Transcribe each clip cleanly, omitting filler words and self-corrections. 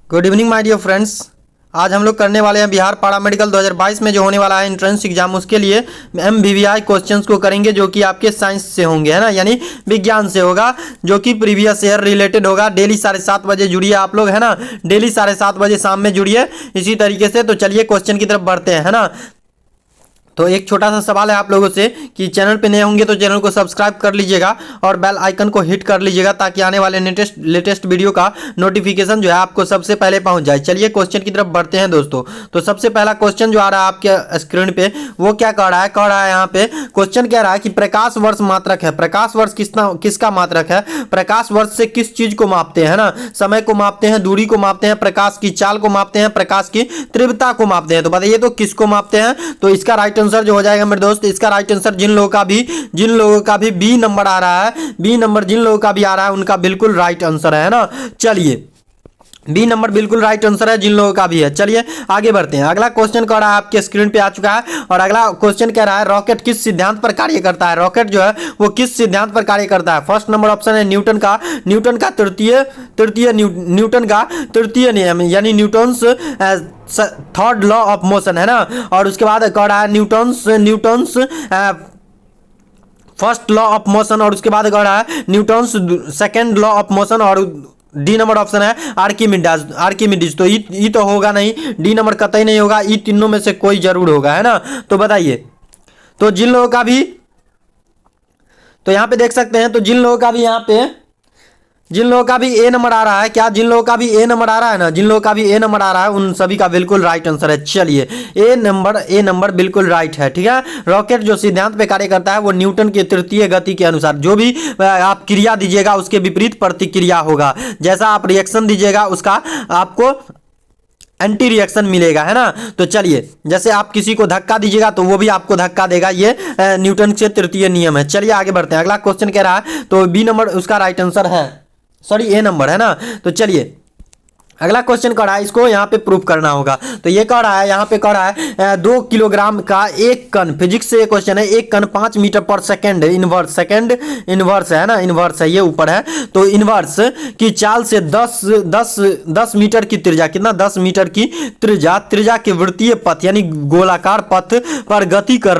Good evening my dear friends. आज हम लोग करने वाले हैं बिहार पारा मेडिकल 2022 में जो होने वाला है एंट्रेंस एग्जाम, उसके लिए MBBI क्वेश्चंस को करेंगे जो कि आपके साइंस से होंगे, है ना, यानी विज्ञान से होगा, जो कि प्रीवियस ईयर रिलेटेड होगा। डेली 7:30 बजे जुड़िए आप लोग, है ना, डेली 7:30 बजे शाम में जुड़िए इसी तरीके से। तो चलिए क्वेश्चन की तरफ बढ़ते हैं, है ना। तो एक छोटा सा सवाल है आप लोगों से कि चैनल पे नए होंगे तो चैनल को सब्सक्राइब कर लीजिएगा और बेल आइकन को हिट कर लीजिएगा ताकि आने वाले लेटेस्ट वीडियो का नोटिफिकेशन जो है आपको सबसे पहले पहुंच जाए। चलिए क्वेश्चन की तरफ बढ़ते हैं दोस्तों। तो सबसे पहला क्वेश्चन जो आ रहा है आपके स्क्रीन पे वो क्या कह रहा है यहाँ पे क्वेश्चन कह रहा है कि प्रकाश वर्ष मात्रक है। प्रकाश वर्ष किसका मात्रक है? प्रकाश वर्ष से किस चीज को मापते हैं ना? समय को मापते हैं, दूरी को मापते हैं, प्रकाश की चाल को मापते हैं, प्रकाश की तीव्रता को मापते हैं। तो बताइए तो किसको मापते हैं? तो इसका राइट आंसर जो हो जाएगा मेरे दोस्त, इसका राइट आंसर जिन लोगों का भी बी नंबर आ रहा है, बी नंबर जिन लोगों का भी आ रहा है उनका बिल्कुल राइट आंसर है ना। चलिए बी नंबर बिल्कुल राइट आंसर है जिन लोगों का भी है। चलिए आगे बढ़ते हैं। अगला क्वेश्चन कह रहा है आपके स्क्रीन पे आ चुका है और अगला क्वेश्चन कह रहा है रॉकेट किस सिद्धांत पर कार्य करता है? रॉकेट जो है वो किस सिद्धांत पर कार्य करता है? फर्स्ट नंबर ऑप्शन है न्यूटन का तृतीय नियम यानी Newton's third law of motion, है ना। और उसके बाद कह रहा है Newton's first law of motion, और उसके बाद कह रहा है Newton's second law of motion, और डी नंबर ऑप्शन है आर्किमिडीज। तो ई तो होगा नहीं, डी नंबर कतई नहीं होगा, ई तीनों में से कोई जरूर होगा, है ना। तो बताइए तो जिन लोगों का भी, तो यहां पे देख सकते हैं, तो जिन लोगों का भी ए नंबर आ रहा है, क्या जिन लोगों का भी ए नंबर आ रहा है ना, जिन लोगों का भी ए नंबर आ रहा है उन सभी का बिल्कुल राइट आंसर है। चलिए ए नंबर बिल्कुल राइट है, ठीक है। रॉकेट जो सिद्धांत पे कार्य करता है वो न्यूटन के तृतीय गति के अनुसार, जो भी आप क्रिया दीजिएगा उसके विपरीत प्रतिक्रिया होगा। जैसा आप रिएक्शन दीजिएगा उसका आपको एंटी रिएक्शन मिलेगा, है ना। तो चलिए जैसे आप किसी को धक्का दीजिएगा तो वो भी आपको धक्का देगा, ये न्यूटन के तृतीय नियम है। चलिए आगे बढ़ते हैं। अगला क्वेश्चन कह रहा है, तो बी नंबर उसका राइट आंसर है, सॉरी ए नंबर, है ना। तो चलिए अगला क्वेश्चन कह रहा है, इसको यहाँ पे प्रूफ करना होगा। तो ये कह रहा है, यहाँ पे कह रहा है 2 किलोग्राम का एक कण, फिजिक्स से ये क्वेश्चन है, एक कण 5 मीटर पर सेकंड इनवर्स है ना, इनवर्स है, ये ऊपर है। तो इनवर्स की चाल से 10 मीटर की त्रिज्या, कितना 10 मीटर की त्रिज्या के वृत्तीय पथ यानी गोलाकार पथ पर गति कर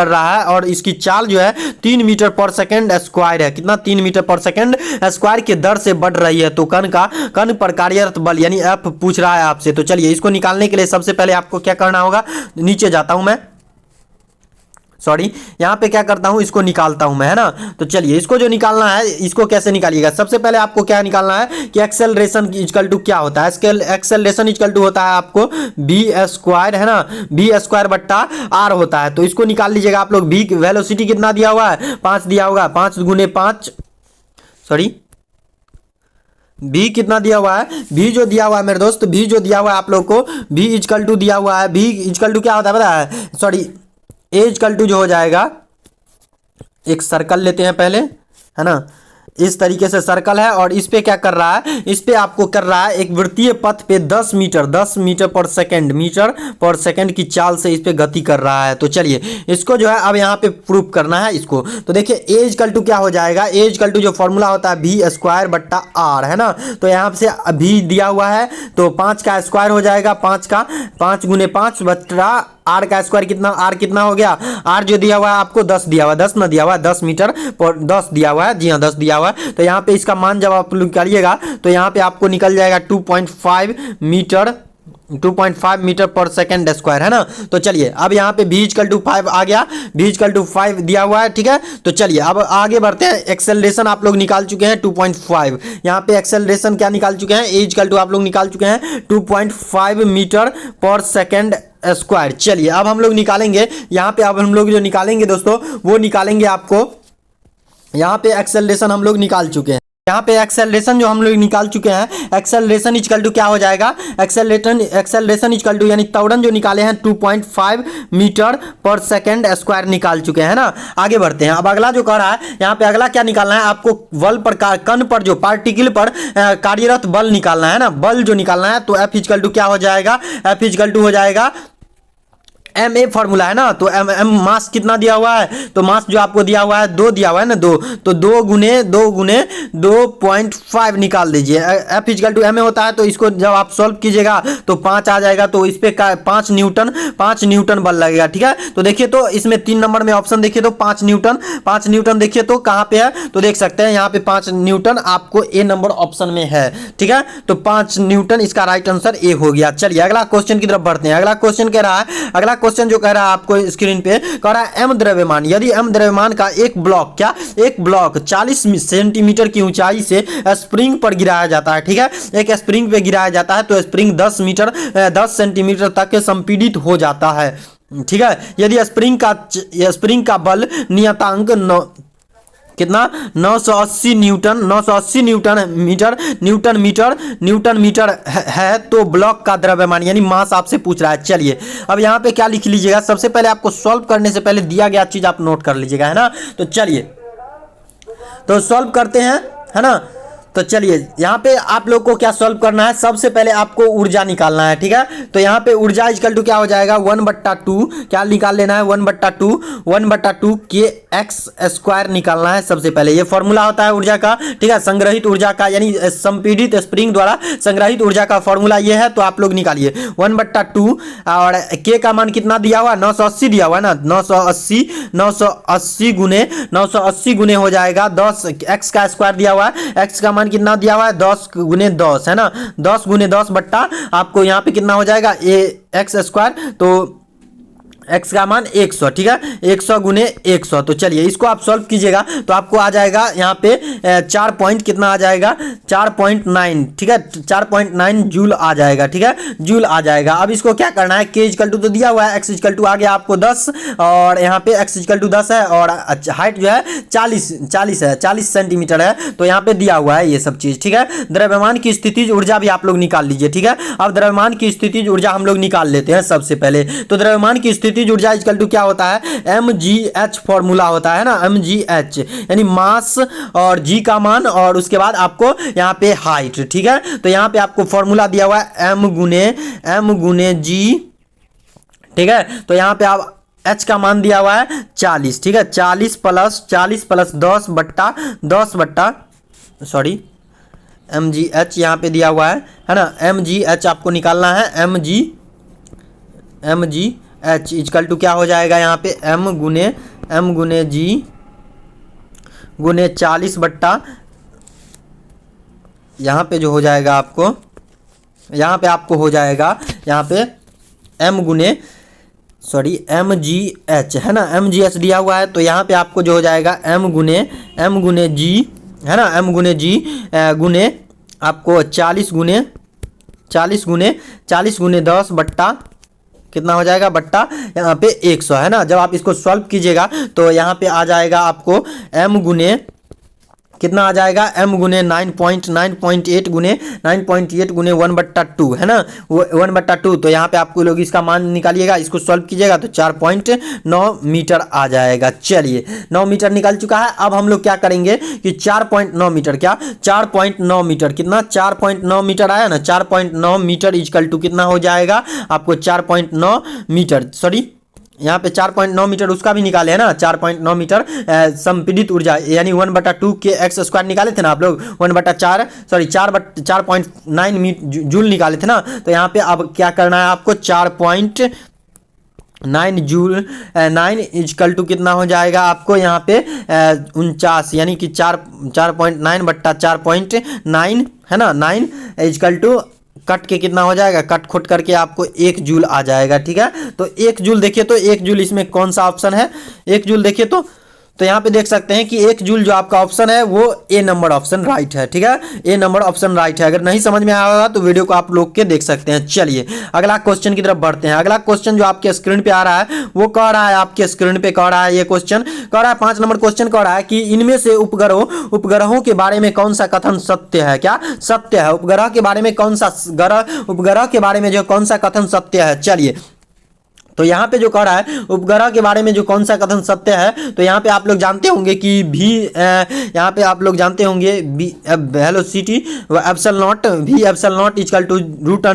रहा है और इसकी चाल जो है 3 मीटर पर सेकंड स्क्वायर है। कितना? 3 मीटर पर सेकंड स्क्वायर के दर से बढ़ रही है। तो कण पर कार्यरत बल यानी F पूछ रहा है आपसे। तो चलिए इसको निकालने के लिए सबसे पहले आपको क्या करना होगा, नीचे जाता हूं मैं, सॉरी यहां पे क्या करता हूं, इसको निकालता हूं मैं, है ना। तो चलिए इसको जो निकालना है, इसको कैसे निकालिएगा, सबसे पहले आपको क्या निकालना है कि एक्सेलरेशन इक्वल टू क्या होता है। एक्सेलरेशन इक्वल टू होता है आपको बी स्क्वायर, है ना, बी स्क्वायर बट्टा आर होता है। तो इसको निकाल लीजिएगा आप लोग। बी वेलोसिटी कितना दिया हुआ है? 5 दिया होगा, 5 गुने 5, सॉरी भी कितना दिया हुआ है, भी जो दिया हुआ है मेरे दोस्त, भी जो दिया हुआ है आप लोग को, भी इक्वल टू दिया हुआ है। भी इक्वल टू क्या होता है पता है, सॉरी ए इक्वल टू जो हो जाएगा, एक सर्कल लेते हैं पहले, है ना, इस तरीके से सर्कल है और इस पे क्या कर रहा है, इस पे आपको कर रहा है एक वृत्तीय पथ पे 10 मीटर पर सेकंड की चाल से इस पे गति कर रहा है। तो चलिए इसको जो है अब यहाँ पे प्रूफ करना है इसको। तो देखिए ए इक्वल टू क्या हो जाएगा, ए इक्वल टू जो फॉर्मूला होता है बी स्क्वायर बट्टा आर, है ना। तो यहाँ से भी दिया हुआ है तो 5 का स्क्वायर हो जाएगा, 5 गुने 5 बट्टा आर का स्क्वायर, कितना आर कितना हो गया, आर जो दिया हुआ है आपको 10 दिया हुआ है, 10 ना दिया हुआ है, 10 मीटर पर 10 दिया हुआ है, जी हाँ 10 दिया हुआ है। तो यहाँ पे इसका मान जब आप निकालिएगा तो यहाँ पे आपको निकल जाएगा 2.5 मीटर पर सेकंड स्क्वायर, है ना। तो चलिए अब यहाँ पे v इक्वल टू 5 आ गया, v इक्वल टू 5 दिया हुआ है, ठीक है। तो चलिए अब आगे बढ़ते हैं। एक्सेलरेशन आप लोग निकाल चुके हैं 2.5, यहाँ पे एक्सेलरेशन क्या निकाल चुके हैं, a इक्वल टू आप लोग निकाल चुके हैं 2.5 मीटर पर सेकंड स्क्वायर। चलिए अब हम लोग निकालेंगे, यहाँ पे अब हम लोग जो निकालेंगे दोस्तों वो निकालेंगे, आपको यहाँ पे एक्सेलरेशन हम लोग निकाल चुके हैं, यहाँ पे एक्सेलरेशन जो हम लोग निकाल चुके हैं, एक्सेलरेशन इक्वल टू क्या हो जाएगा, एक्सेलरेशन इक्वल टू यानी त्वरण जो निकाले हैं 2.5 मीटर पर सेकंड स्क्वायर निकाल चुके हैं ना। आगे बढ़ते हैं। अब अगला जो कह रहा है, यहाँ पे अगला क्या निकालना है आपको, बल पर कण पर जो पार्टिकल पर कार्यरत बल निकालना है ना, बल जो निकालना है। तो F इक्वल टू क्या हो जाएगा, F इक्वल टू हो जाएगा एम ए फॉर्मूला है ना, तो एम एम मास कितना दिया हुआ है, तो मास जो आपको दिया हुआ है 2 दिया हुआ है ना, 2, तो 2 गुने 2.5 निकाल दीजिए। F equal to m a होता है, तो इसको जब आप सॉल्व कीजिएगा तो 5 आ जाएगा, तो इस पे 5 न्यूटन बल लगेगा। ठीक है, तो देखिए तो इसमें 3 नंबर में ऑप्शन देखिए तो 5 न्यूटन देखिए तो कहाँ पे है, तो देख सकते हैं यहाँ पे 5 न्यूटन आपको ए नंबर ऑप्शन में है। ठीक है, तो 5 न्यूटन इसका राइट आंसर ए हो गया। चलिए अगला क्वेश्चन की तरफ बढ़ते हैं। अगला क्वेश्चन कह रहा है, अगला क्वेश्चन जो कह रहा है आपको स्क्रीन पे कह रहा है एम द्रव्यमान, यदि एम द्रव्यमान का एक ब्लॉक 40 सेंटीमीटर की ऊंचाई से स्प्रिंग पर गिराया जाता है। ठीक है, एक स्प्रिंग पे गिराया जाता है तो स्प्रिंग 10 सेंटीमीटर तक संपीड़ित हो जाता है। ठीक है, यदि स्प्रिंग का बल नियतांक कितना 980 न्यूटन मीटर है, तो ब्लॉक का द्रव्यमान यानी मास आपसे पूछ रहा है। चलिए अब यहाँ पे क्या लिख लीजिएगा, सबसे पहले आपको सॉल्व करने से पहले दिया गया चीज आप नोट कर लीजिएगा, है ना। तो चलिए तो सॉल्व करते हैं, है ना। तो चलिए यहाँ पे आप लोग को क्या सॉल्व करना है, सबसे पहले आपको ऊर्जा निकालना है। ठीक है, तो यहाँ पे ऊर्जा इक्वल टू क्या हो जाएगा 1/2, क्या निकाल लेना है 1/2 के एक्स स्क्वायर निकालना है सबसे पहले। ये फॉर्मूला होता है ऊर्जा का। ठीक है, संग्रहित ऊर्जा का यानी संपीड़ित स्प्रिंग द्वारा संग्रहित ऊर्जा का फॉर्मूला ये है, तो आप लोग निकालिए 1/2 और के का मान कितना दिया हुआ 980 दिया हुआ है ना, 980 गुने हो जाएगा 10, एक्स का स्क्वायर दिया हुआ है, एक्स का कितना दिया हुआ है 10 गुने 10 है ना, 10 गुने 10 बट्टा आपको यहाँ पे कितना हो जाएगा ए एक्स स्क्वायर, तो x का मान 100। ठीक है, 100 गुने 100, तो चलिए इसको आप सॉल्व कीजिएगा तो आपको आ जाएगा यहाँ पे 4 पॉइंट कितना आ जाएगा 4.9। ठीक है, 4.9 जूल आ जाएगा। ठीक है, जूल आ जाएगा। अब इसको क्या करना है, के इक्वल टू तो दिया हुआ है, एक्स इक्वल टू आ गया आपको 10 और यहाँ पे एक्स इक्वल टू 10 है और हाइट जो है 40 सेंटीमीटर है, तो यहाँ पे दिया हुआ है ये सब चीज। ठीक है, द्रव्यमान की स्थितिज ऊर्जा भी आप लोग निकाल लीजिए। ठीक है, अब द्रव्यमान की स्थितिज ऊर्जा हम लोग निकाल लेते हैं सबसे पहले। तो द्रव्यमान की स्थितिज ऊर्जा इक्वल टू क्या होता है, mgh फॉर्मूला होता है ना, mgh यानी मास और g का मान और उसके बाद आपको यहाँ पे हाइट। ठीक है, तो यहाँ पे आपको फॉर्मूला दिया हुआ है m गुने g। ठीक है, तो यहाँ पे आप h का मान दिया हुआ है 40। ठीक है, 40 प्लस 10 बट्टा mgh यहाँ पे दिया हुआ है ना, mgh आपको निकालना है, mgh इक्वल टू क्या हो जाएगा यहाँ पे m गुने g गुने 40 बट्टा यहाँ पे जो हो जाएगा आपको हो जाएगा यहाँ पे mgh है ना, mgh दिया हुआ है, तो यहाँ पे आपको जो हो जाएगा m गुने g है ना, m गुने g गुने आपको 40 गुने 10 बट्टा कितना हो जाएगा बट्टा यहाँ पे 100 है ना। जब आप इसको सॉल्व कीजिएगा तो यहाँ पे आ जाएगा आपको m गुने कितना आ जाएगा m गुने 9.8 गुने 1/2 है ना, 1/2। तो यहाँ पे आपको लोग इसका मान निकालिएगा, इसको सॉल्व कीजिएगा तो 4.9 मीटर आ जाएगा। चलिए 9 मीटर निकल चुका है। अब हम लोग क्या करेंगे कि 4.9 मीटर कितना 4.9 मीटर आया ना, 4.9 मीटर इक्वल टू कितना हो जाएगा आपको 4.9 मीटर, सॉरी यहाँ पे 4.9 मीटर उसका भी निकाले है ना, 4.9 मीटर संपीड़ित ऊर्जा यानी 1/2 के एक्स स्क्वायर निकाले थे ना आप लोग, 4.9 जूल निकाले थे ना। तो यहाँ पे अब क्या करना है आपको 4.9 जूल 9 इक्वल टू कितना हो जाएगा आपको यहाँ पे 49 यानी कि 4.9 बट्टा 4.9 है ना, 9 इक्वल टू कट के कितना हो जाएगा, कट खोट करके आपको 1 जूल आ जाएगा। ठीक है, तो 1 जूल देखिए तो 1 जूल इसमें कौन सा ऑप्शन है, 1 जूल देखिए तो यहाँ पे देख सकते हैं कि 1 जूल जो आपका ऑप्शन है वो ए नंबर ऑप्शन राइट है। ठीक है, ए नंबर ऑप्शन राइट है। अगर नहीं समझ में आया होगा तो वीडियो को आप लोग के देख सकते हैं। चलिए अगला क्वेश्चन की तरफ बढ़ते हैं। अगला क्वेश्चन जो आपके स्क्रीन पे आ रहा है वो कह रहा है, आपके स्क्रीन पे कह रहा है, ये क्वेश्चन कह रहा है 5 नंबर क्वेश्चन कह रहा है कि इनमें से उपग्रहों के बारे में कौन सा कथन सत्य है, क्या सत्य है, उपग्रह के बारे में कौन सा उपग्रह के बारे में जो कौन सा कथन सत्य है। चलिए तो यहाँ पे जो कह रहा है उपग्रह के बारे में जो कौन सा कथन सत्य है, तो यहाँ पे आप लोग जानते होंगे कि यहाँ पे आप लोग जानते होंगे velocity epsilon naught equal to root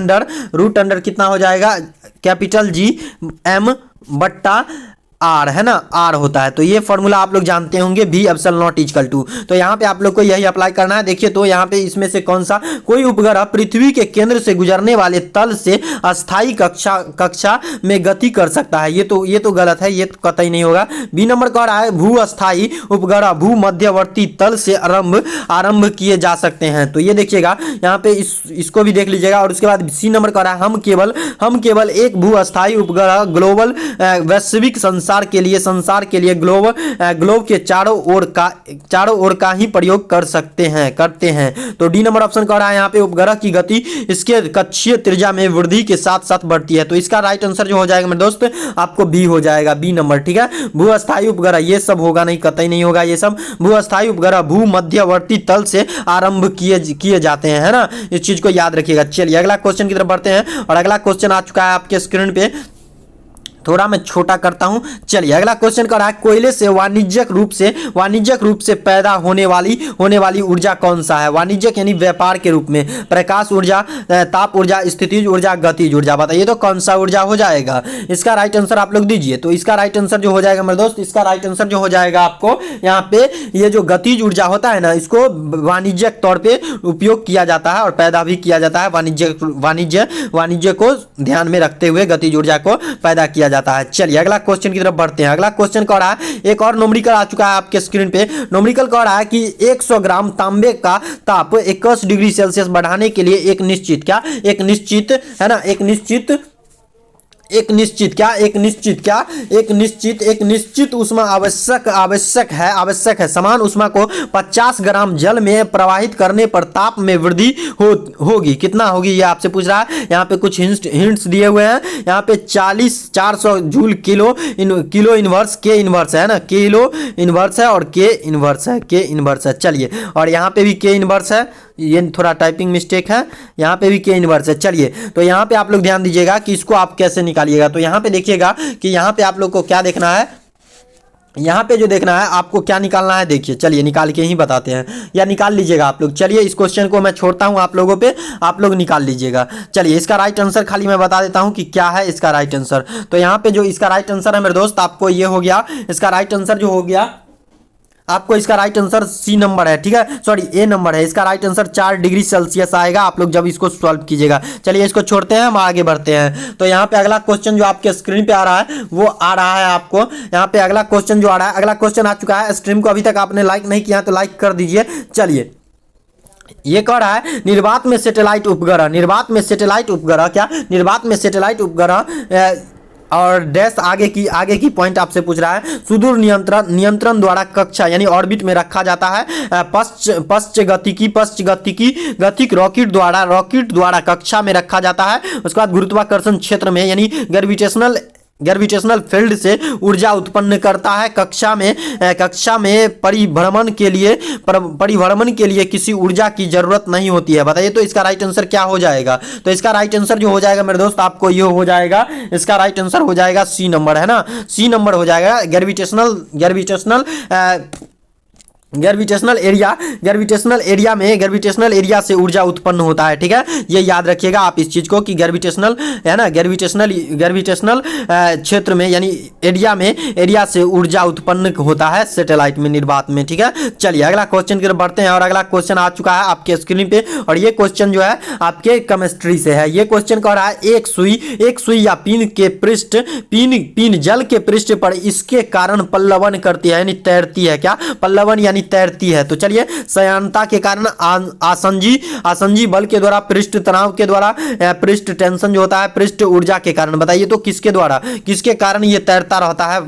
under कितना हो जाएगा कैपिटल G m बट्टा आर, है ना, आर होता है। तो ये फॉर्मूला आप लोग जानते होंगे, V epsilon naught equal to. तो यहाँ पे आप लोग को यही अप्लाई करना है। देखिए तो यहाँ पे इसमें से कौन सा, कोई उपग्रह पृथ्वी के केंद्र से गुजरने वाले तल से अस्थायी कक्षा में गति कर सकता है। ये तो गलत है, ये तो कतई नहीं होगा। बी नंबर कह रहा है भू अस्थायी उपग्रह भू मध्यवर्ती तल से आरंभ किए जा सकते हैं। तो ये देखिएगा यहाँ पे इसको भी देख लीजिएगा। और उसके बाद सी नंबर कह रहा है हम केवल एक भू अस्थायी उपग्रह ग्लोबल वैश्विक संसार के लिए ग्लोब के चारों ओर का ही प्रयोग करते हैं। तो डी नंबर ऑप्शन कह रहा है यहाँ पे उपग्रह की गति इसके कक्षीय त्रिज्या में वृद्धि के साथ साथ बढ़ती है। तो इसका राइट आंसर जो हो जाएगा मेरे दोस्त आपको बी हो जाएगा, बी नंबर, ठीक है। भू अस्थायी उपग्रह ये सब होगा नहीं, कतई नहीं होगा ये सब। भू अस्थायी उपग्रह भू मध्यवर्ती तल से आरंभ किए जाते हैं, है ना, इस चीज को याद रखिएगा। चलिए अगला क्वेश्चन की तरफ बढ़ते हैं। और अगला क्वेश्चन आ चुका है आपके स्क्रीन पे, थोड़ा मैं छोटा करता हूं। चलिए अगला क्वेश्चन कर रहा है कोयले से वाणिज्यिक रूप से पैदा होने वाली ऊर्जा कौन सा है। वाणिज्यिक यानी व्यापार के रूप में, प्रकाश ऊर्जा, ताप ऊर्जा, स्थितिज ऊर्जा, गतिज ऊर्जा। बताइए तो कौन सा ऊर्जा हो जाएगा। इसका राइट आंसर आप लोग दीजिए। तो इसका राइट आंसर जो हो जाएगा मेरे दोस्त, इसका राइट आंसर जो हो जाएगा आपको यहाँ पे, ये जो गतिज ऊर्जा होता है ना, इसको वाणिज्यिक तौर पे उपयोग किया जाता है और पैदा भी किया जाता है। वाणिज्य को ध्यान में रखते हुए गतिज ऊर्जा को पैदा किया जाता है। चलिए अगला क्वेश्चन की तरफ बढ़ते हैं। अगला क्वेश्चन कह रहा है, एक और न्यूमेरिकल आ चुका है आपके स्क्रीन पे। न्यूमेरिकल कह रहा है कि 100 ग्राम तांबे का ताप 21 डिग्री सेल्सियस बढ़ाने के लिए एक निश्चित ऊष्मा आवश्यक है। समान ऊष्मा को 50 ग्राम जल में प्रवाहित करने पर ताप में वृद्धि होगी। कितना होगी ये आपसे पूछ रहा है। यहाँ पे कुछ हिंट्स दिए हुए हैं। यहाँ पे 400 जूल किलो इनवर्स के इनवर्स है ना, किलो इनवर्स है और के इनवर्स है। चलिए और यहाँ पे भी के इनवर्स है, ये थोड़ा टाइपिंग मिस्टेक है, यहाँ पे भी के इनवर्स है। चलिए तो यहाँ पे आप लोग ध्यान दीजिएगा कि इसको आप कैसे निकालिएगा। तो यहाँ पे देखिएगा कि यहाँ पे आप लोग को क्या देखना है, यहाँ पे जो देखना है आपको क्या निकालना है। देखिए चलिए निकाल के ही बताते हैं, या निकाल लीजिएगा आप लोग। चलिए इस क्वेश्चन को मैं छोड़ता हूँ आप लोगों पे, आप लोग निकाल लीजिएगा। चलिए इसका राइट आंसर खाली मैं बता देता हूँ कि क्या है इसका राइट आंसर। तो यहाँ पे जो इसका राइट आंसर है मेरे दोस्त, आपको ये हो गया, इसका राइट आंसर जो हो गया आपको, इसका राइट आंसर सी नंबर है, ठीक है, सॉरी ए नंबर है। इसका राइट आंसर 4 डिग्री सेल्सियस आएगा आप लोग जब इसको सॉल्व कीजिएगा। चलिए इसको छोड़ते हैं, हम आगे बढ़ते हैं। तो यहाँ पे अगला क्वेश्चन जो आपके स्क्रीन पे आ रहा है वो आ रहा है आपको यहाँ पे अगला क्वेश्चन जो आ रहा है, अगला क्वेश्चन आ चुका है। स्ट्रीम को अभी तक आपने लाइक नहीं किया तो लाइक कर दीजिए। चलिए ये कह रहा है निर्वात में सैटेलाइट उपग्रह और डैश आगे की पॉइंट आपसे पूछ रहा है। सुदूर नियंत्रण द्वारा कक्षा यानी ऑर्बिट में रखा जाता है। पश्च गतिक रॉकेट द्वारा कक्षा में रखा जाता है। उसके बाद गुरुत्वाकर्षण क्षेत्र में यानी ग्रेविटेशनल फील्ड से ऊर्जा उत्पन्न करता है। कक्षा में परिभ्रमण के लिए किसी ऊर्जा की जरूरत नहीं होती है। बताइए तो इसका राइट आंसर क्या हो जाएगा। तो इसका राइट आंसर जो हो जाएगा मेरे दोस्त आपको ये हो जाएगा, इसका राइट आंसर हो जाएगा सी नंबर, है ना, सी नंबर हो जाएगा। ग्रेविटेशनल एरिया से ऊर्जा उत्पन्न होता है, ठीक है, ये याद रखिएगा आप इस चीज को कि ग्रेविटेशनल है ना, ग्रेविटेशनल क्षेत्र में यानी एरिया से ऊर्जा उत्पन्न होता है सैटेलाइट में, निर्वात में, ठीक है। चलिए अगला क्वेश्चन की तरफ बढ़ते हैं। और अगला क्वेश्चन आ चुका है आपके स्क्रीन पे और ये क्वेश्चन जो है आपके केमिस्ट्री से है। ये क्वेश्चन कह रहा है एक सुई या पिन जल के पृष्ठ पर इसके कारण पल्लवन करती है यानी तैरती है। क्या पल्लवन यानी तैरती है। तो चलिए सयानता के कारण, आसंजी बल के द्वारा, पृष्ठ तनाव के द्वारा, पृष्ठ टेंशन जो होता है, पृष्ठ ऊर्जा के कारण। बताइए तो किसके कारण ये तैरता रहता है,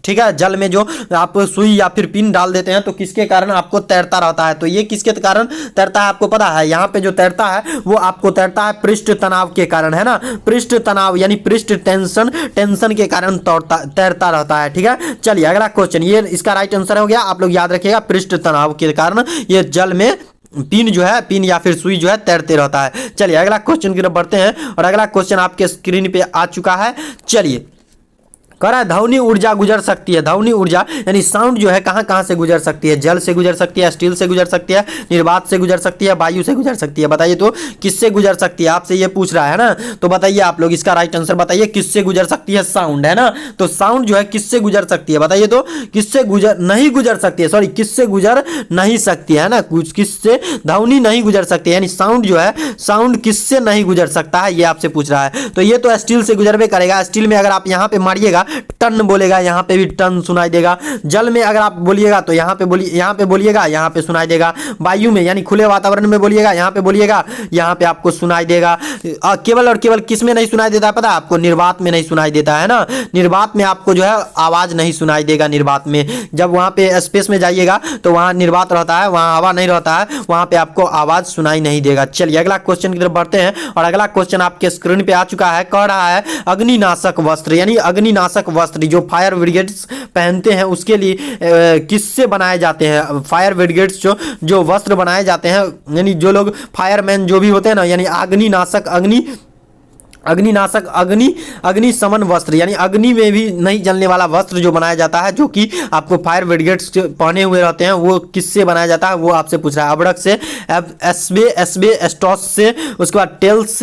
ठीक है। जल में जो आप सुई या फिर पिन डाल देते हैं तो किसके कारण आपको तैरता रहता है। तो ये किसके कारण तैरता है आपको पता है। यहाँ पे जो तैरता है वो आपको तैरता है पृष्ठ तनाव के कारण, है ना, पृष्ठ तनाव यानी पृष्ठ टेंशन के कारण तैरता रहता है, ठीक है। चलिए अगला क्वेश्चन, ये इसका राइट आंसर हो गया। आप लोग याद रखिएगा पृष्ठ तनाव के कारण ये जल में पिन या फिर सुई जो है तैरते रहता है। चलिए अगला क्वेश्चन की तरफ बढ़ते हैं और अगला क्वेश्चन आपके स्क्रीन पे आ चुका है। चलिए कह रहा है ध्वनि ऊर्जा गुजर सकती है, ध्वनि ऊर्जा यानी साउंड जो है कहाँ कहाँ से गुजर सकती है, जल से गुजर सकती है, स्टील से गुजर सकती है, निर्वात से गुजर सकती है, वायु से गुजर सकती है। बताइए तो किससे गुजर सकती है, आपसे ये पूछ रहा है ना। तो बताइए आप लोग इसका राइट आंसर बताइए, किससे गुजर सकती है, साउंड है ना। तो साउंड जो है किससे गुजर सकती है, बताइए तो किससे गुजर नहीं गुजर सकती है, सॉरी किससे गुजर नहीं सकती है ना, कुछ किससे ध्वनि नहीं गुजर सकती है, यानी साउंड जो है साउंड किससे नहीं गुजर सकता है, ये आपसे पूछ रहा है। तो ये तो स्टील से गुजरबे करेगा, स्टील में अगर आप यहाँ पे मारिएगा टन बोलेगा, यहाँ पे भी टन सुनाई देगा। जल में अगर आप बोलिएगा तो यहाँ पे बोलिएगा, यहाँ पे सुनाई देगा। वायु में यानी खुले वातावरण में बोलिएगा, यहाँ पे बोलिएगा, यहाँ पे आपको सुनाई देगा। केवल और केवल किस में नहीं सुनाई देता है पता है आपको, निर्वात में नहीं सुनाई देता है ना। निर्वात में आपको जो है आवाज नहीं सुनाई देगा। निर्वात में जब वहाँ पे स्पेस में जाइएगा तो वहाँ निर्वात रहता है, वहाँ हवा नहीं रहता है, वहाँ पे आपको आवाज सुनाई नहीं देगा। चलिए अगला क्वेश्चन की तरफ बढ़ते हैं और अगला क्वेश्चन आपके स्क्रीन पे आ चुका है। कह रहा है अग्निनाशक वस्त्र यानी अग्निनाशक वस्त्र जो फायर ब्रिगेड्स पहनते हैं उसके लिए किससे बनाए जाते हैं। फायर ब्रिगेड्स जो वस्त्र बनाए जाते हैं यानी जो लोग फायरमैन जो भी होते हैं ना, यानी अग्निशमन वस्त्र यानी अग्नि में भी नहीं जलने वाला वस्त्र जो बनाया जाता है, जो कि आपको फायर ब्रिगेड्स पहने हुए रहते हैं, वो किससे बनाया जाता है वो आपसे पूछ रहा है। अब्रक से, एस्बेस्टॉस से, उसके बाद टेल्स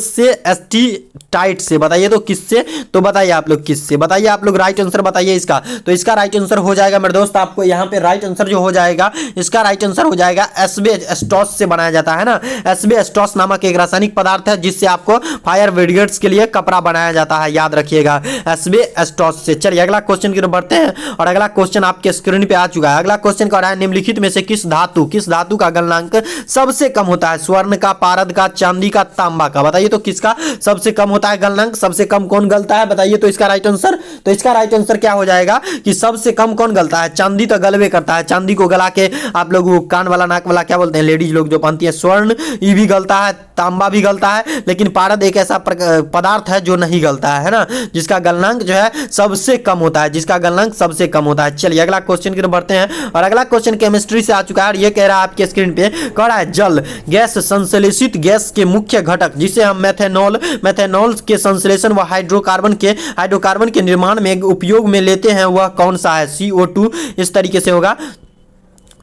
से, एस्टीटाइट से। बताइए तो किससे, तो बताइए आप लोग किससे, बताइए आप लोग राइट आंसर बताइए इसका। तो इसका राइट आंसर हो जाएगा मेरे दोस्त, आपको यहाँ पे राइट आंसर जो हो जाएगा, इसका राइट आंसर हो जाएगा एस्बेस्टॉस से बनाया जाता है ना। एस्बेस्टॉस नामक एक रासायनिक पदार्थ है जिससे आपको फायर ब्रिगेड्स के लिए कपड़ा बनाया जाता है, याद रखिएगा एस्बेस्टॉस से। चलिए अगला क्वेश्चन की तरफ बढ़ते हैं और अगला क्वेश्चन आपके स्क्रीन पे आ चुका है। अगला क्वेश्चन कह रहा है निम्नलिखित में से किस धातु का गलनांक सबसे कम होता है। स्वर्ण का, पारद का, चांदी का, तांबा का। बताइए तो किसका सबसे कम होता है गलनांक, सबसे कम कौन गलता है, बताइए तो इसका राइट आंसर। तो इसका राइट आंसर क्या हो जाएगा कि सबसे कम कौन गलता है, चांदी तो गलबे करता है। चांदी को गला के आप लोग वो कान वाला नाक वाला क्या बोलते हैं, लेडीज लोग जो पहनती है। स्वर्ण ये भी गलता है, तांबा भी गलता है, लेकिन पारद एक ऐसा पदार्थ है जो नहीं गलता है ना, जिसका गलनांक जो है सबसे कम होता है, जिसका गलनांक सबसे कम होता है। चलिए अगला क्वेश्चन की तरफ बढ़ते हैं और अगला क्वेश्चन केमिस्ट्री से आ चुका है और ये कह रहा है आपके स्क्रीन पे, कह रहा है जल गैस संश्लेषित गैस के मुख्य घटक जिसे हम मेथेनॉल के संश्लेषण व हाइड्रोकार्बन के निर्माण में उपयोग में लेते हैं वह कौन सा है। CO2 इस तरीके से होगा,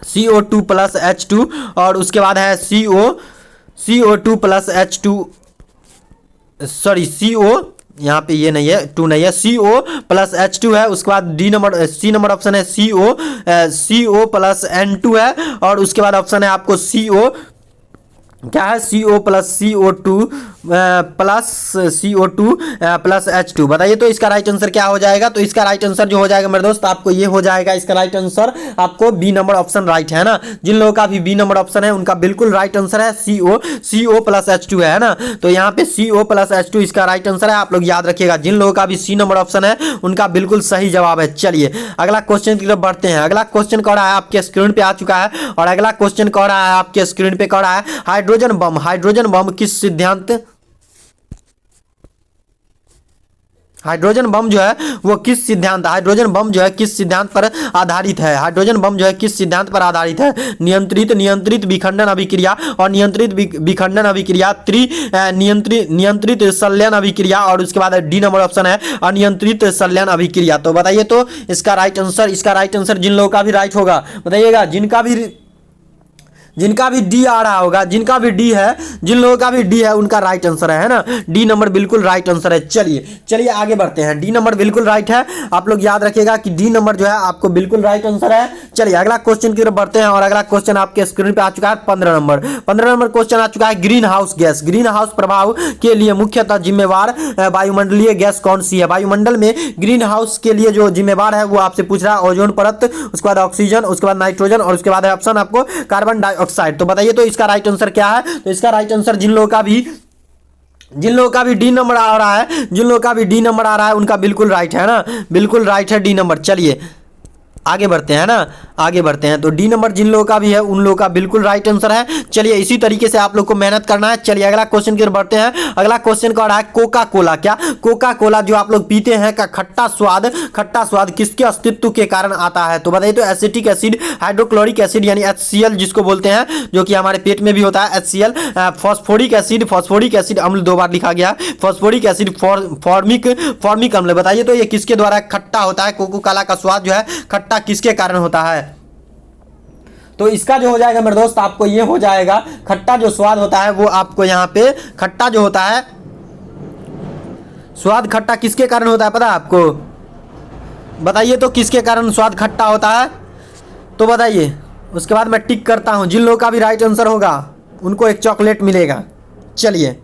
CO2 प्लस H2 और उसके बाद है CO2 plus H2, sorry CO यहाँ पे ये नहीं है, 2 नहीं है, CO प्लस H2 है। उसके बाद सी नंबर ऑप्शन है CO प्लस N2 है और उसके बाद ऑप्शन है आपको CO क्या है, CO plus CO2 plus H2। बताइए तो इसका राइट आंसर क्या हो जाएगा। तो इसका राइट आंसर जो हो जाएगा मेरे दोस्त आपको ये हो जाएगा, इसका राइट आंसर आपको बी नंबर ऑप्शन राइट है ना। जिन लोगों का भी बी नंबर ऑप्शन है उनका बिल्कुल राइट आंसर है CO प्लस H2 है ना। तो यहाँ पे CO प्लस H2 इसका राइट आंसर है, आप लोग याद रखिएगा। जिन लोगों का भी सी नंबर ऑप्शन है उनका बिल्कुल सही जवाब है। चलिए अगला क्वेश्चन की तरफ बढ़ते हैं। अगला क्वेश्चन कह रहा है आपके स्क्रीन पे आ चुका है और अगला क्वेश्चन कह रहा है आपके स्क्रीन पे, कह रहा है हाइड्रोजन बम किस सिद्धांत, हाइड्रोजन बम जो है वो किस सिद्धांत, हाइड्रोजन बम जो है किस सिद्धांत पर आधारित है। हाइड्रोजन बम जो है किस सिद्धांत पर आधारित है। नियंत्रित विखंडन अभिक्रिया और नियंत्रित विखंडन अभिक्रिया, नियंत्रित संलयन अभिक्रिया और उसके बाद डी नंबर ऑप्शन है अनियंत्रित संलयन अभिक्रिया। तो बताइए तो इसका राइट आंसर जिन लोगों का भी राइट होगा बताइएगा, जिनका भी डी आ रहा होगा, जिनका भी डी है, जिन लोगों का भी डी है उनका राइट आंसर है ना। डी नंबर बिल्कुल राइट आंसर है। चलिए आगे बढ़ते हैं। डी नंबर बिल्कुल राइट है, आप लोग याद रखिएगा कि डी नंबर जो है आपको बिल्कुल राइट आंसर है। चलिए अगला क्वेश्चन की तरफ बढ़ते हैं और अगला क्वेश्चन आपके स्क्रीन पे आ चुका है 15 नंबर क्वेश्चन आ चुका है। ग्रीन हाउस प्रभाव के लिए मुख्यतः जिम्मेवार वायुमंडलीय गैस कौन सी है। वायुमंडल में ग्रीन हाउस के लिए जो जिम्मेवार है वो आपसे पूछ रहा है। ओजोन परत, उसके बाद ऑक्सीजन, उसके बाद नाइट्रोजन और उसके बाद ऑप्शन आपको कार्बन डाइऑक्साइड। तो बताइए तो इसका राइट आंसर क्या है। तो इसका राइट आंसर जिन लोगों का भी डी नंबर आ रहा है, जिन लोगों का भी डी नंबर आ रहा है उनका बिल्कुल राइट है ना, बिल्कुल राइट है डी नंबर। चलिए आगे बढ़ते हैं ना, आगे बढ़ते हैं। तो डी नंबर जिन लोगों का भी है उन लोगों का बिल्कुल राइट आंसर है। चलिए इसी तरीके से आप लोग को मेहनत करना है। चलिए अगला क्वेश्चन की तरफ बढ़ते हैं। अगला क्वेश्चन का रहा है कोका कोला। क्या कोका कोला जो आप लोग पीते हैं का खट्टा स्वाद किसके अस्तित्व के कारण आता है? तो बताइए। तो एसिटिक एसिड, हाइड्रोक्लोरिक एसिड यानी HCl जिसको बोलते हैं, जो कि हमारे पेट में भी होता है HCl, फॉस्फोरिक एसिड अम्ल 2 बार लिखा गया, फॉस्फोरिक एसिड, फॉर्मिक अम्ल। बताइए तो ये किसके द्वारा खट्टा होता है? कोका कोला का स्वाद जो है खट्टा किसके कारण होता है? तो इसका जो हो जाएगा मेरे दोस्त, आपको ये हो जाएगा खट्टा जो स्वाद होता है वो आपको यहाँ पे खट्टा जो होता है, स्वाद खट्टा किसके कारण होता है पता है आपको? बताइए तो किसके कारण स्वाद खट्टा होता है? तो बताइए, उसके बाद मैं टिक करता हूं। जिन लोगों का भी राइट आंसर होगा उनको एक चॉकलेट मिलेगा। चलिए,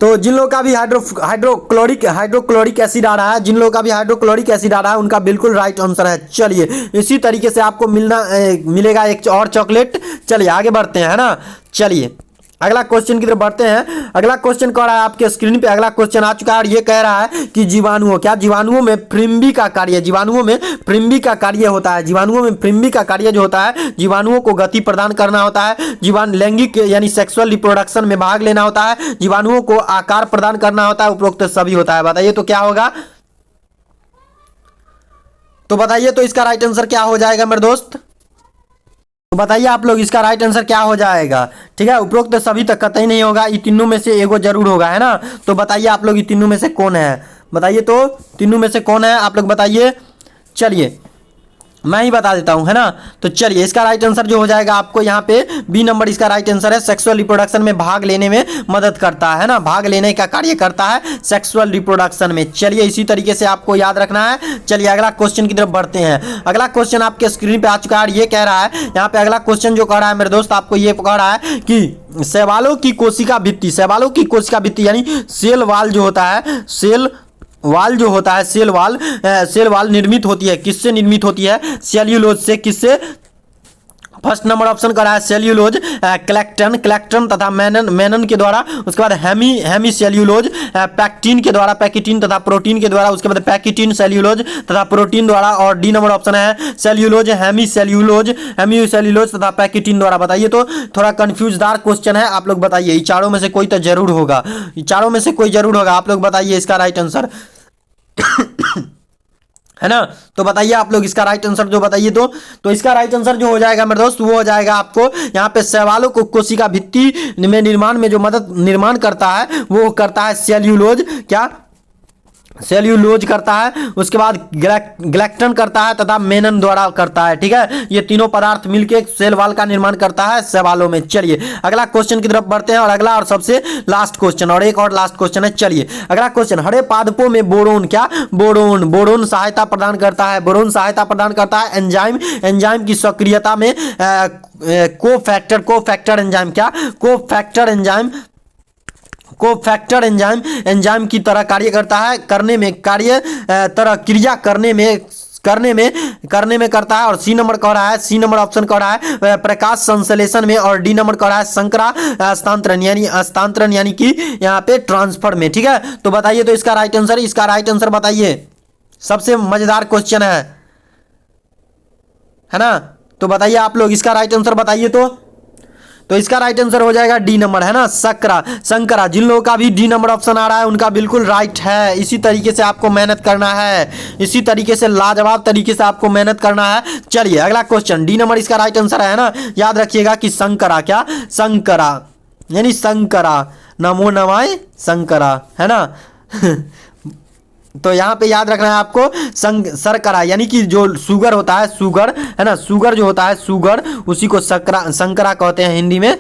तो जिन लोगों का भी हाइड्रोक्लोरिक एसिड आ रहा है, जिन लोगों का भी हाइड्रोक्लोरिक एसिड आ रहा है उनका बिल्कुल राइट आंसर है। चलिए इसी तरीके से आपको मिलेगा एक और चॉकलेट। चलिए आगे बढ़ते हैं, है ना। चलिए अगला क्वेश्चन की तरफ बढ़ते हैं। अगला क्वेश्चन कह रहा है आपके स्क्रीन पे, अगला क्वेश्चन आ चुका है और ये कह रहा है कि जीवाणुओं में फ्रिम्बी का कार्य, जीवाणुओं में फ्रिम्बी का कार्य होता है। जीवाणुओं में फ्रिम्बी का कार्य जो होता है, जीवाणुओं को गति प्रदान करना होता है, जीवाणु लैंगिक यानी सेक्सुअल रिप्रोडक्शन में भाग लेना होता है, जीवाणुओं को आकार प्रदान करना होता है, उपरोक्त सभी होता है। बताइए तो क्या होगा? तो बताइए तो इसका राइट आंसर क्या हो जाएगा मेरे दोस्त? तो बताइए आप लोग इसका राइट आंसर क्या हो जाएगा? ठीक है, उपरोक्त तो सभी तक कतई नहीं होगा, ये तीनों में से एगो जरूर होगा, है ना। तो बताइए आप लोग ये तीनों में से कौन है? बताइए तो तीनों में से कौन है, आप लोग बताइए। चलिए मैं ही बता देता हूं, है ना। तो चलिए इसका राइट आंसर जो हो जाएगा आपको यहाँ पे बी नंबर इसका राइट आंसर है। सेक्सुअल रिप्रोडक्शन में भाग लेने में मदद करता है ना, भाग लेने का कार्य करता है सेक्सुअल रिप्रोडक्शन में। चलिए इसी तरीके से आपको याद रखना है। चलिए अगला क्वेश्चन की तरफ बढ़ते हैं। अगला क्वेश्चन आपके स्क्रीन पे आ चुका है, ये कह रहा है यहाँ पे अगला क्वेश्चन जो कह रहा है मेरे दोस्त, आपको ये कह रहा है कि शैवालों की कोशिका भित्ति यानी सेल वाल जो होता है, सेल वाल निर्मित होती है, किससे निर्मित होती है? सेल्यूलोज से। किससे? फर्स्ट नंबर ऑप्शन का रहा है सेल्यूलोज, क्लेक्टन तथा मेनन के द्वारा। उसके बाद हेमी सेल्यूलोज, पैक्टिन तथा प्रोटीन के द्वारा। उसके बाद पैक्टिन, सेल्यूलोज तथा प्रोटीन द्वारा। और डी नंबर ऑप्शन है सेल्यूलोज, हेमी सेल्यूलोज तथा पैक्टिन द्वारा। बताइए तो, थोड़ा कंफ्यूजदार क्वेश्चन है, आप लोग बताइए। चारों में से कोई तो जरूर होगा, चारों में से कोई जरूर होगा। आप लोग बताइए इसका राइट आंसर है ना। तो बताइए आप लोग इसका राइट आंसर जो बताइए तो इसका राइट आंसर जो हो जाएगा मेरे दोस्त, वो हो जाएगा आपको यहाँ पे शैवालों को कोशिका भित्ति में निर्माण में जो निर्माण करता है वो करता है सेल्यूलोज। क्या? सेल्यूलोज करता है। उसके बाद ग्लैक्टन करता है तथा मेनन द्वारा करता है। ठीक है, ये तीनों पदार्थ मिलकर सेल वाल का निर्माण करता है शैवालों में। चलिए अगला क्वेश्चन की तरफ बढ़ते हैं, और अगला और सबसे लास्ट क्वेश्चन, और एक और लास्ट क्वेश्चन है। चलिए अगला क्वेश्चन, हरे पादपों में बोरोन, क्या? बोरोन सहायता प्रदान करता है, बोरोन सहायता प्रदान करता है एंजाइम की सक्रियता में। कोफैक्टर एंजाइम, क्या? कोफैक्टर एंजाइम की तरह कार्य करता है, क्रिया करने में करता है। और सी नंबर कह रहा है, सी नंबर ऑप्शन कह रहा है प्रकाश संश्लेषण में। और डी नंबर कह रहा है संकरा हस्तांतरण यानी कि यहाँ पे ट्रांसफर में। ठीक है, तो बताइए तो इसका राइट आंसर बताइए। सबसे मजेदार क्वेश्चन है ना। तो बताइए आप लोग इसका राइट आंसर बताइए तो इसका राइट आंसर हो जाएगा डी नंबर, है ना, संकरा। जिन लोगों का भी डी नंबर ऑप्शन आ रहा है उनका बिल्कुल राइट है। इसी तरीके से आपको मेहनत करना है, इसी तरीके से लाजवाब तरीके से आपको मेहनत करना है। चलिए अगला क्वेश्चन, डी नंबर इसका राइट आंसर है ना। याद रखिएगा कि संकरा, क्या? संकरा यानी शंकरा, नमो नमाय शंकरा, है ना। तो यहाँ पे याद रखना है आपको शर्करा यानी कि जो शुगर होता है, शुगर, है ना, शुगर जो होता है, शुगर, उसी को शंकरा कहते हैं, हिंदी में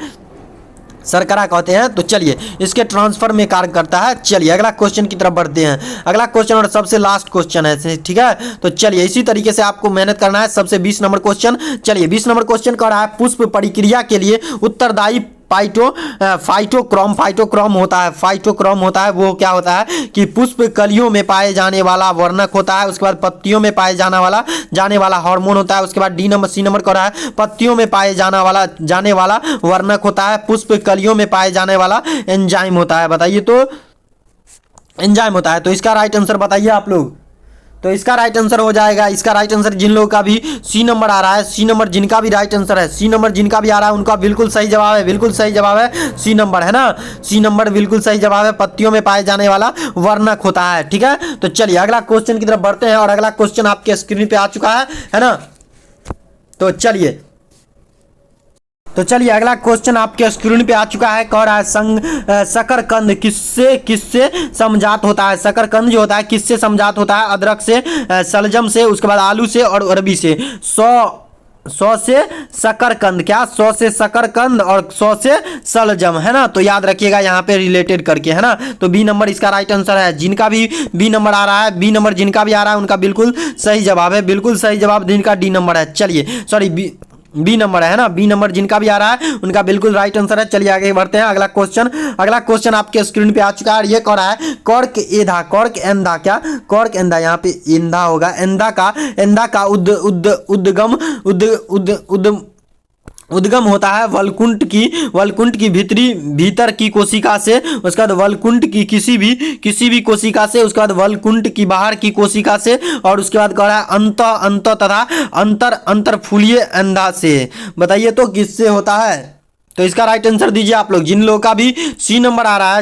शर्करा कहते हैं। तो चलिए इसके ट्रांसफर में कार्य करता है। चलिए अगला क्वेश्चन की तरफ बढ़ते हैं। अगला क्वेश्चन और सबसे लास्ट क्वेश्चन है, ठीक है। तो चलिए इसी तरीके से आपको मेहनत करना है। सबसे 20 नंबर क्वेश्चन। चलिए 20 नंबर क्वेश्चन कर रहा है, पुष्प परिक्रिया के लिए उत्तरदायी फाइटोक्रोम होता है। वो क्या होता है कि पुष्प कलियों में पाए जाने वाला वर्णक होता है। उसके बाद पत्तियों में पाए जाने वाला हार्मोन होता है। उसके बाद सी नंबर कर रहा है, पत्तियों में पाए जाने वाला वर्णक होता है। पुष्प कलियों में पाए जाने वाला एंजाइम होता है। बताइए तो एंजाइम होता है। तो इसका राइट आंसर बताइए आप लोग। तो इसका राइट आंसर हो जाएगा, इसका राइट आंसर जिन लोगों का भी सी नंबर आ रहा है, सी नंबर जिनका भी राइट आंसर है, सी नंबर जिनका भी आ रहा है उनका बिल्कुल सही जवाब है, बिल्कुल सही जवाब है सी नंबर, है ना। सी नंबर बिल्कुल सही जवाब है, पत्तियों में पाए जाने वाला वर्णक होता है, ठीक है। तो चलिए अगला क्वेश्चन की तरफ बढ़ते हैं और अगला क्वेश्चन आपके स्क्रीन पे आ चुका है ना। तो चलिए अगला क्वेश्चन आपके स्क्रीन पे आ चुका है। कह रहा है शकरकंद किससे किससे समजात होता है। शकरकंद जो होता है किससे समजात होता है। अदरक से, शलजम से, उसके बाद आलू से और अरबी से। 100 से शकरकंद, क्या 100 से शकरकंद और 100 से शलजम, है ना। तो याद रखिएगा यहाँ पे रिलेटेड करके, है ना। तो बी नंबर इसका राइट आंसर है। जिनका भी बी नंबर आ रहा है, बी नंबर जिनका भी आ रहा है उनका बिल्कुल सही जवाब है, बिल्कुल सही जवाब जिनका डी नंबर है। चलिए सॉरी बी नंबर है ना, बी नंबर जिनका भी आ रहा है उनका बिल्कुल राइट आंसर है। चलिए आगे बढ़ते हैं। अगला क्वेश्चन आपके स्क्रीन पे आ चुका है। ये कह रहा है कॉर्क एधा, कॉर्क एंधा, क्या कॉर्क एंधा, यहाँ पे एंधा होगा, एंधा का उद्गम होता है वलकुंठ की भीतर की कोशिका से। उसके बाद वलकुंठ की किसी भी कोशिका से, उसके बाद वलकुंठ की बाहर की कोशिका से, और उसके बाद कह रहा है अंत तथा अंतरफूलीय अंधा से। बताइए तो किससे होता है। तो इसका राइट आंसर दीजिए आप लोग। जिन लोगों का भी सी नंबर आ रहा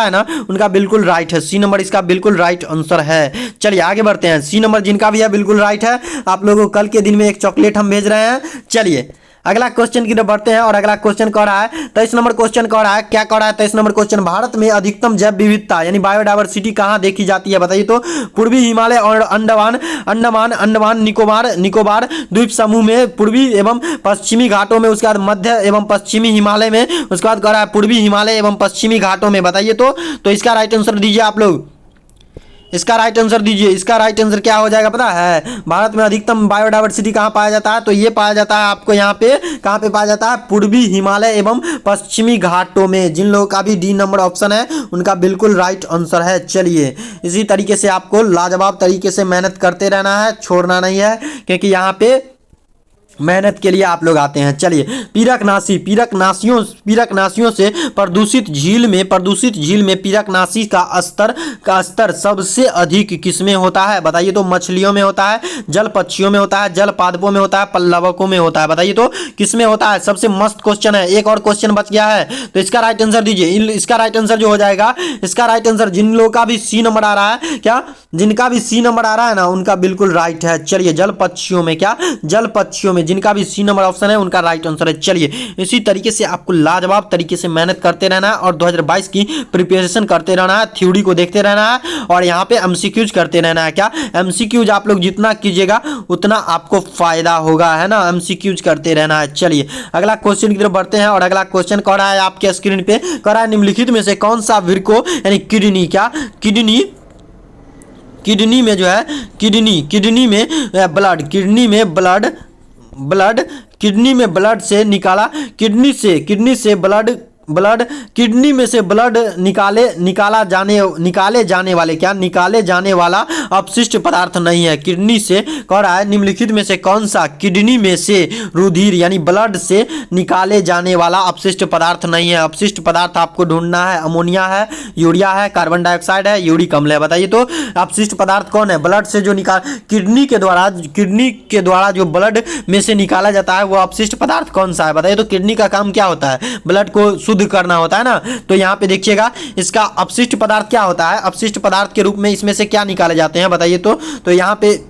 है, ना, उनका बिल्कुल राइट है। सी नंबर इसका बिल्कुल राइट आंसर है। चलिए आगे बढ़ते हैं। सी नंबर जिनका भी है बिल्कुल राइट है। आप लोगों को कल के दिन में एक चॉकलेट हम भेज रहे हैं। चलिए अगला क्वेश्चन की तरफ बढ़ते हैं और अगला क्वेश्चन कह रहा है 23 नंबर क्वेश्चन कह रहा है, क्या कह रहा है 23 नंबर क्वेश्चन, भारत में अधिकतम जैव विविधता यानी बायोडायवर्सिटी कहाँ देखी जाती है। बताइए तो। पूर्वी हिमालय और अंडमान निकोबार द्वीप समूह में, पूर्वी एवं पश्चिमी घाटों में, उसके बाद मध्य एवं पश्चिमी हिमालय में, उसके बाद कह रहा है पूर्वी हिमालय एवं पश्चिमी घाटों में। बताइए तो इसका राइट आंसर दीजिए आप लोग। इसका राइट आंसर दीजिए। इसका राइट आंसर क्या हो जाएगा पता है। भारत में अधिकतम बायोडायवर्सिटी कहाँ पाया जाता है, तो ये पाया जाता है आपको यहाँ पे, कहाँ पे पाया जाता है, पूर्वी हिमालय एवं पश्चिमी घाटों में। जिन लोगों का भी डी नंबर ऑप्शन है उनका बिल्कुल राइट आंसर है। चलिए इसी तरीके से आपको लाजवाब तरीके से मेहनत करते रहना है, छोड़ना नहीं है, क्योंकि यहाँ पे मेहनत के लिए आप लोग आते हैं। चलिए पीरकनाशियों से प्रदूषित झील में पीरकनाशी का स्तर सबसे अधिक किसमें होता है। बताइए तो। मछलियों में होता है, जल पक्षियों में होता है, जल पादपों में होता है, पल्लवकों में होता है। बताइए तो किसमें होता है। सबसे मस्त क्वेश्चन है। एक और क्वेश्चन बच गया है, तो इसका राइट आंसर दीजिए। इसका राइट आंसर जो हो जाएगा, इसका राइट आंसर जिन लोगों का भी सी नंबर आ रहा है, क्या जिनका भी सी नंबर आ रहा है ना, उनका बिल्कुल राइट है। चलिए जल पक्षियों में, क्या जल पक्षियों में जिनका भी सी नंबर ऑप्शन है उनका राइट आंसर है। चलिए इसी तरीके से आपको लाजवाब तरीके से मेहनत करते रहना है और 2022 की प्रिपरेशन करते रहना है, थ्योरी को देखते रहना है और यहाँ पे एमसीक्यूज करते रहना है। क्या एमसीक्यूज आप लोग जितना कीजिएगा उतना आपको फायदा होगा, है ना। एमसीक्यूज करते रहना है। चलिए अगला क्वेश्चन की तरफ बढ़ते हैं और अगला क्वेश्चन कह रहा है आपके स्क्रीन पे, कह रहा है निम्नलिखित में से कौन सा वृक्को यानी किडनी, क्या किडनी में जो है किडनी में ब्लड से निकाला, किडनी में से ब्लड निकाले जाने वाला अपशिष्ट पदार्थ नहीं है। किडनी से कह रहा है निम्नलिखित में से कौन सा किडनी में से रुधिर यानी ब्लड से निकाले जाने वाला अपशिष्ट पदार्थ नहीं है। अपशिष्ट पदार्थ आपको ढूंढना है। अमोनिया है, यूरिया है, कार्बन डाइऑक्साइड है, यूरिक अम्ल है। बताइए तो अपशिष्ट पदार्थ कौन है। ब्लड से जो किडनी के द्वारा जो ब्लड में से निकाला जाता है वो अपशिष्ट पदार्थ कौन सा है। बताइए तो किडनी का काम क्या होता है, ब्लड को शुद्ध करना होता है ना। तो यहाँ पे देखिएगा इसका अपशिष्ट पदार्थ क्या होता है। अपशिष्ट पदार्थ के रूप में इसमें से क्या निकाले जाते हैं। बताइए तो यहाँ पे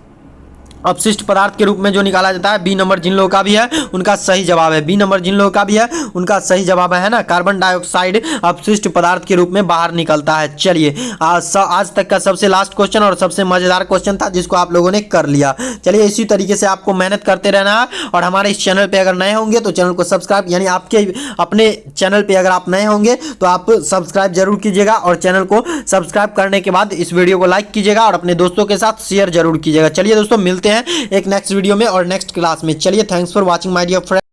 अपशिष्ट पदार्थ के रूप में जो निकाला जाता है, बी नंबर जिन लोगों का भी है उनका सही जवाब है। बी नंबर जिन लोगों का भी है उनका सही जवाब है ना। कार्बन डाइऑक्साइड अपशिष्ट पदार्थ के रूप में बाहर निकलता है। चलिए आज तक का सबसे लास्ट क्वेश्चन और सबसे मजेदार क्वेश्चन था जिसको आप लोगों ने कर लिया। चलिए इसी तरीके से आपको मेहनत करते रहना है और हमारे इस चैनल पर अगर नए होंगे तो चैनल को सब्सक्राइब, यानी आपके अपने चैनल पर अगर आप नए होंगे तो आप सब्सक्राइब जरूर कीजिएगा और चैनल को सब्सक्राइब करने के बाद इस वीडियो को लाइक कीजिएगा और अपने दोस्तों के साथ शेयर जरूर कीजिएगा। चलिए दोस्तों मिलते हैं एक नेक्स्ट वीडियो में और नेक्स्ट क्लास में। चलिए thanks for watching my dear friend.